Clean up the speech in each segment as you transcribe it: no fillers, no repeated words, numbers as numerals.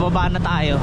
pababa na tayo.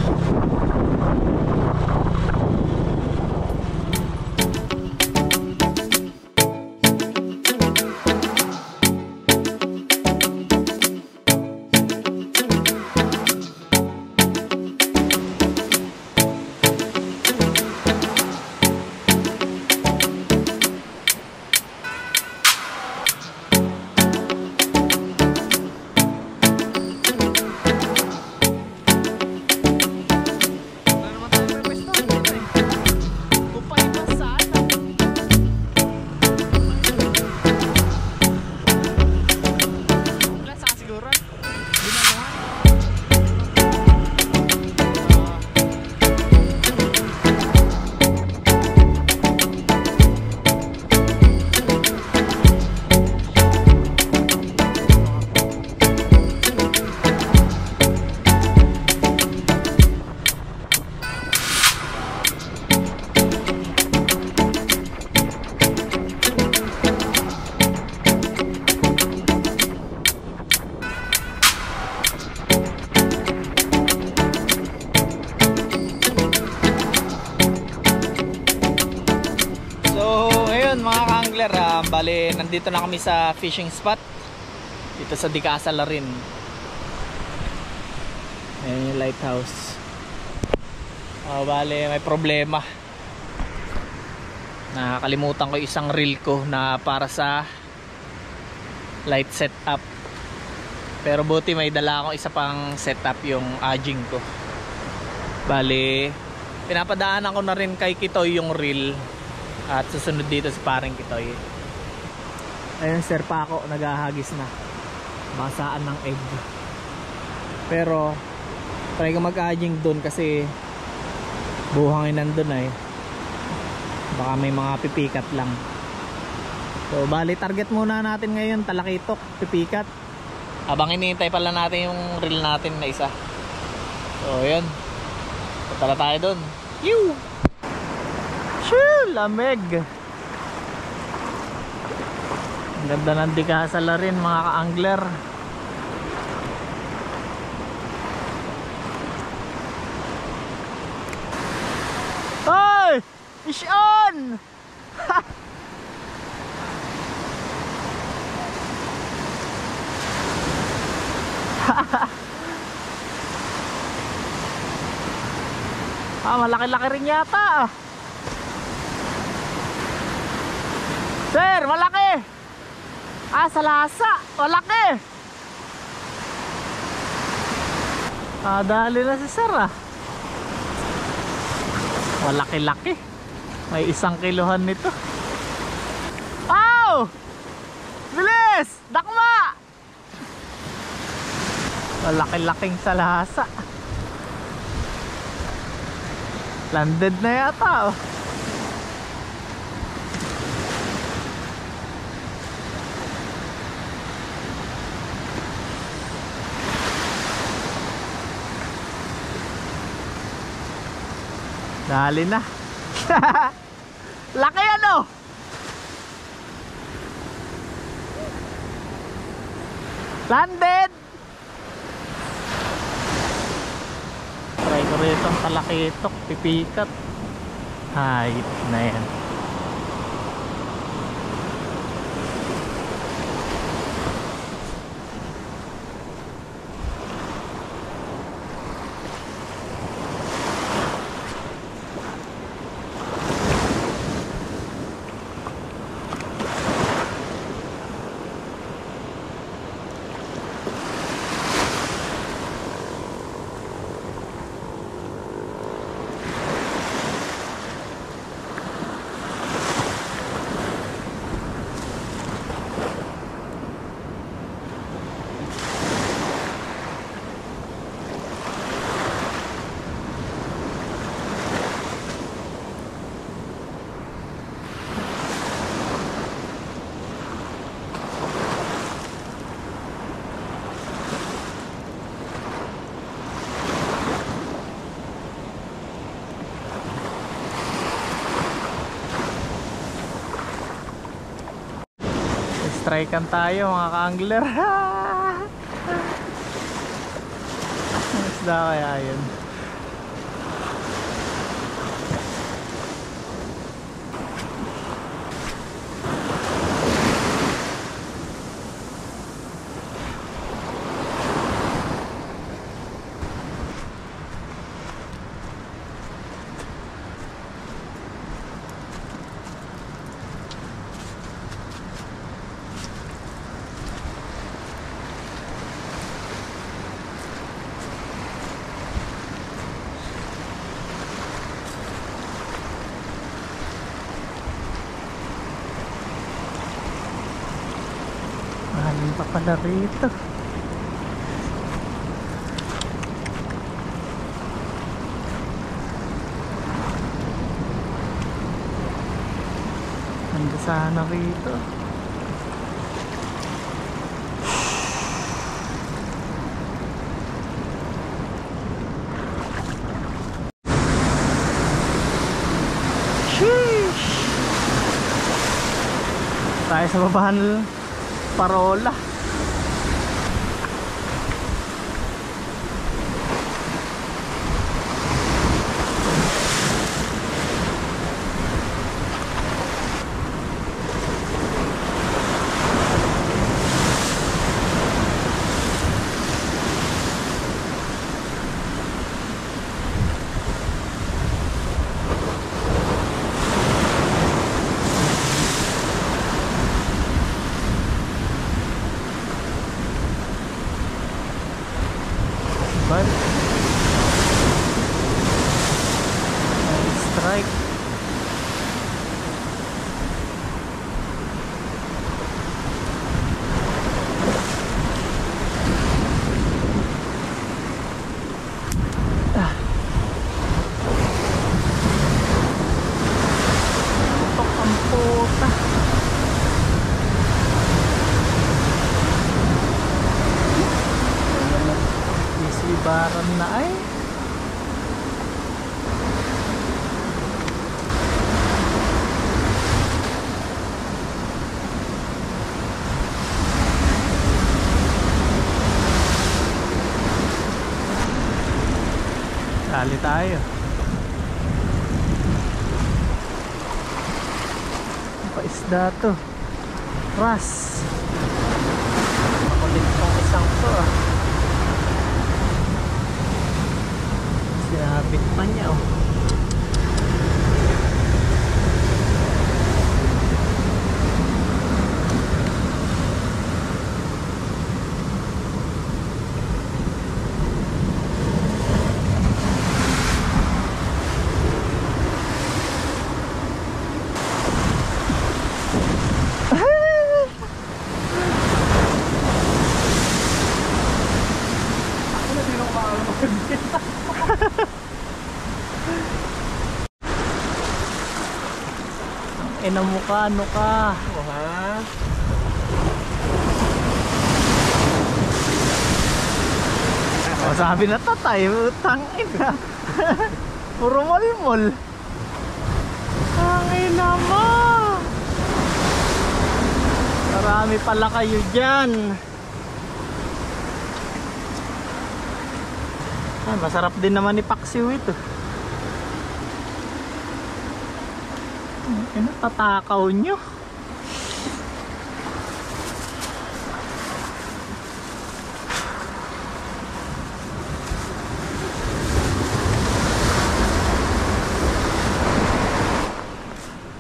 Bale, nandito na kami sa fishing spot dito sa Dicasal rin. Ayan yung lighthouse. Bale, may problema. Nakakalimutan ko isang reel ko na para sa light setup. Pero buti may dala akong isa pang setup, yung aging ko. Bale, pinapadaanan ko na rin kay Kitoy yung reel. At susunod dito sa paring Kitoy. Ayun, Sir Paco naghahagis na. Basaan ng egg. Pero try ko mag-aging dun kasi buhangin nandun eh. Baka may mga pipikat lang. So bali target muna natin ngayon talakitok, pipikat. Habang hinihintay pala natin yung reel natin na isa. So yun, tara tayo dun. Yoo! Shoo! Lamig! Ang ganda ng Dicasal rin mga ka-angler. Hoy! Fish on! Malaki-laki rin yata. Sir, malaki! Sa lasa, malaki. Dali na si Sir malaki-laki. May 1 kilohan nito. Ow! Bilis! Dakma! Malaki-laking sa lasa. Landed na yata Dali na. Laki ano? Landed. Try ko rito ang talakitok, pipikat. Hayop na yan. Strikean tayo mga ka-angler. isda kaya yun. Mahalin pa pala rito. Handa sana rito. Sheesh! Tayo sa babahan Parola. Strike. Tok ang puta. Islibaran na ay. Sali tayo. Ano pa isda to? Ras. Makulit pang isang to ah. Sinabit pa niya oh. Ina mo ka, ano ka? Oh, ha? O, sabi na tatay, utang ina. Puro molmol. Ang ina mo. Marami pala kayo dyan. Ah, masarap din naman ni Paksiw ito. Ano, tatakaw nyo.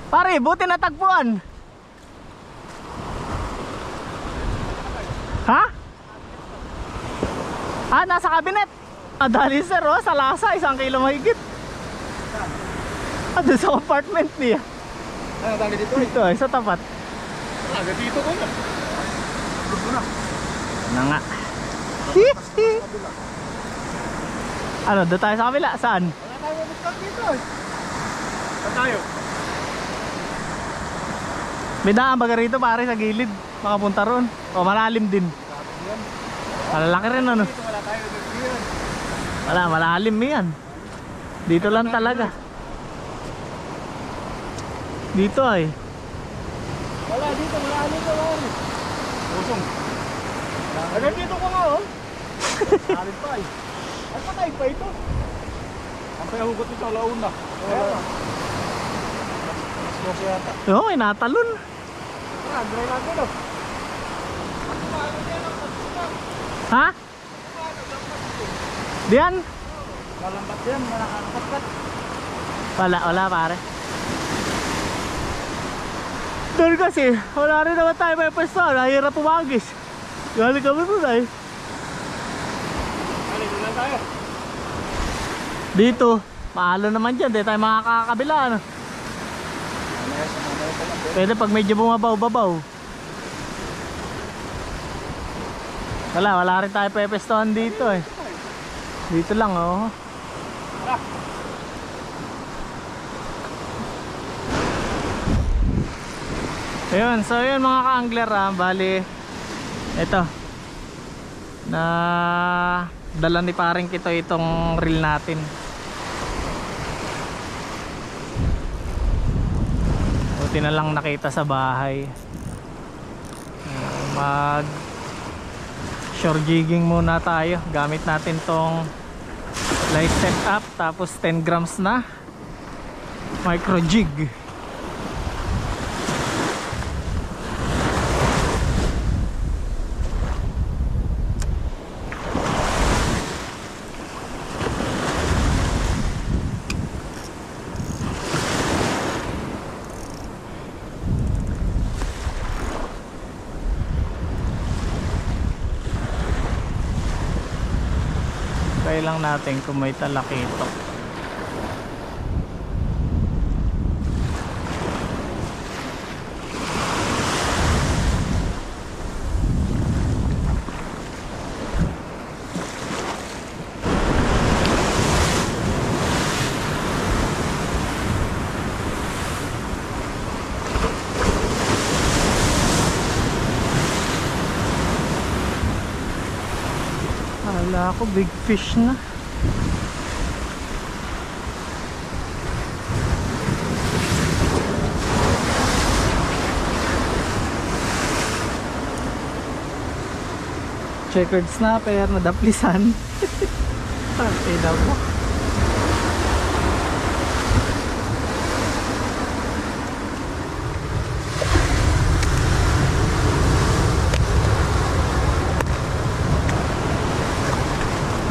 Pare, buti natagpuan. Ha? Ah, nasa kabinet. Dali sir, oh, sa lasa, 1 kilo mahigit. Doon sa apartment niya. Ano dami dito? Dito ay sa tapat. Agad dito ko na. Dito na. Ano nga. Ano, doon tayo sa kabila? Saan? Wala tayo mabuktan dito eh. Saan tayo? May daan baga rito pare sa gilid. Makapunta roon. O malalim din. Malalaki rin ano. Dito wala tayo dito. Wala, malalim yan. Dito lang talaga. Dito ay. Wala dito, malalim ka pare. Pusong. Agad dito ko nga oh. Malalim pa eh. Ay, patay pa ito. Ang payahugot ito, launa. Wala. Mas loso yata. Oo, inatalon. Dry natin daw. Ha? Diyan? Malambat yan, malakakatkat. Wala pare. Doon kasi, wala rin naman tayo may pwesto. Nahirap pumagis. Galing kami doon ay. Alin, doon lang tayo. Dito, mahalo naman dyan. Di tayo makakakabila. Ano? Pwede pag medyo bumabaw-babaw. Wala rin tayo pepestohan dito eh. Dito lang oh. Ayun, so yun mga ka-angler bali ito na dala ni paring Kito itong reel natin. Buti na lang nakita sa bahay. Mag shore jigging muna tayo. Gamit natin tong light setup tapos 10 grams na micro jig. Try lang natin kung may talakito. Wala ako, big fish na. Checkered snapper, nadaplisan. Ina mo.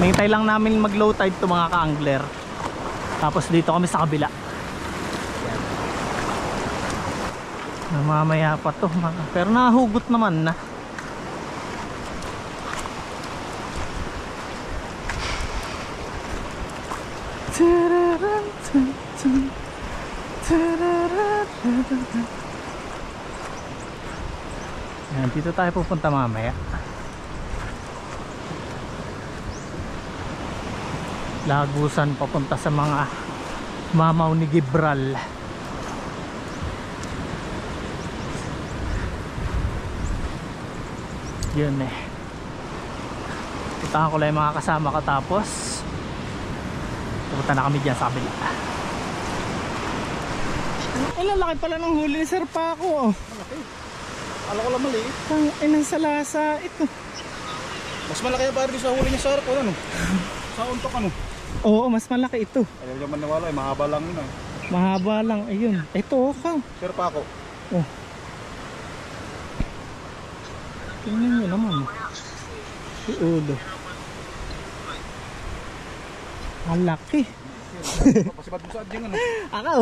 Mahintay lang namin mag low tide to mga ka-angler. Tapos dito kami sa kabila. Mamaya pa to pero nahugot naman na. Yan, dito tayo pupunta mamaya. Lagusan papunta sa mga mamaw ni Gibral. Yun eh. Puntahan ko lang yung mga kasama ko tapos pupunta na kami dyan sa kabila. Ay, lalaki pala ng huli ni Sir Paco. Malaki. Alam ko lang mali. Ang inang salasa ito. Mas malaki yung pare sa huli niya sa harap. Ano? Sa untok ano? Oo, mas malaki ito. Ayaw niya man nawala eh. Mahaba lang yun eh. Mahaba lang, ayun. Ito oh, Kang. Sir Paco. Oh. Tingnan nyo naman. Si ulo. Ang laki. Pasipad mo sa adyang ano. Akaw.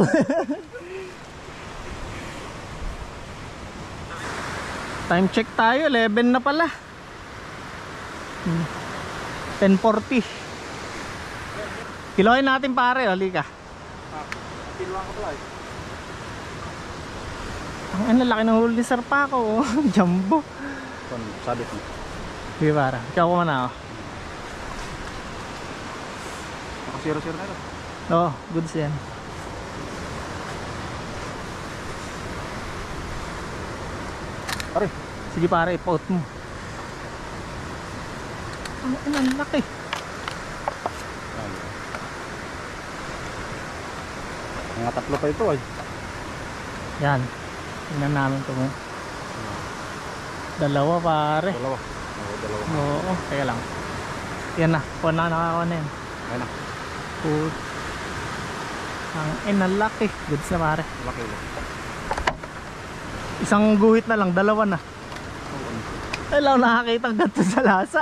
Time check tayo, 11 na pala. 10:40. Kiloin natin pare, halika. Kiluan ka pala eh. Ang lalaki ng huli ni Sir Paco, oh. Jumbo. Sabit mo. Sige para, ikaw ko muna ako. Naka 0-0 na ito. Oo, goods yan. Pare. Sige pare, ipout mo. Ang laki. Mga tatlo pa ito ay. Yan. Tingnan namin ito mo. Dalawa pare. Dalawa. Oo, dalawa. Oo, teka lang. Yan na, kuha na nakakuha na yan. Ayan na. Ang inalaki. Goods na pare. Laki ulit. Isang guhit na lang, dalawa na. Alaw, nakakita ang ganito sa lasa.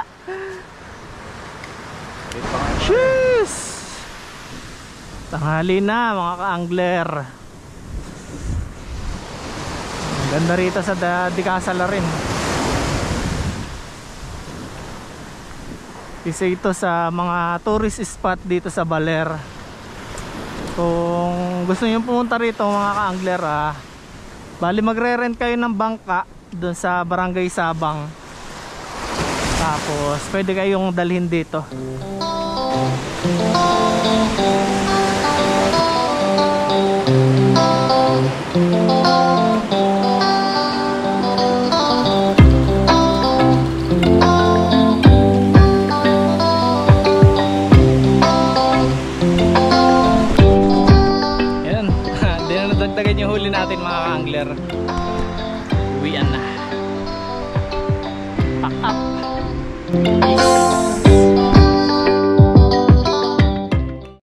Dito pa nga. Cheers! Tanghali na mga ka-angler. Ang ganda rito sa Dicasala rin. Isa ito sa mga tourist spot dito sa Baler. Kung gusto niyo pumunta rito mga ka-angler, bali magre-rent kayo ng bangka doon sa Barangay Sabang. Tapos pwede kayong dalhin dito. Yan, di na nadagdagan yung huli natin mga ka-angler. Uwian na. Pack up. Peace.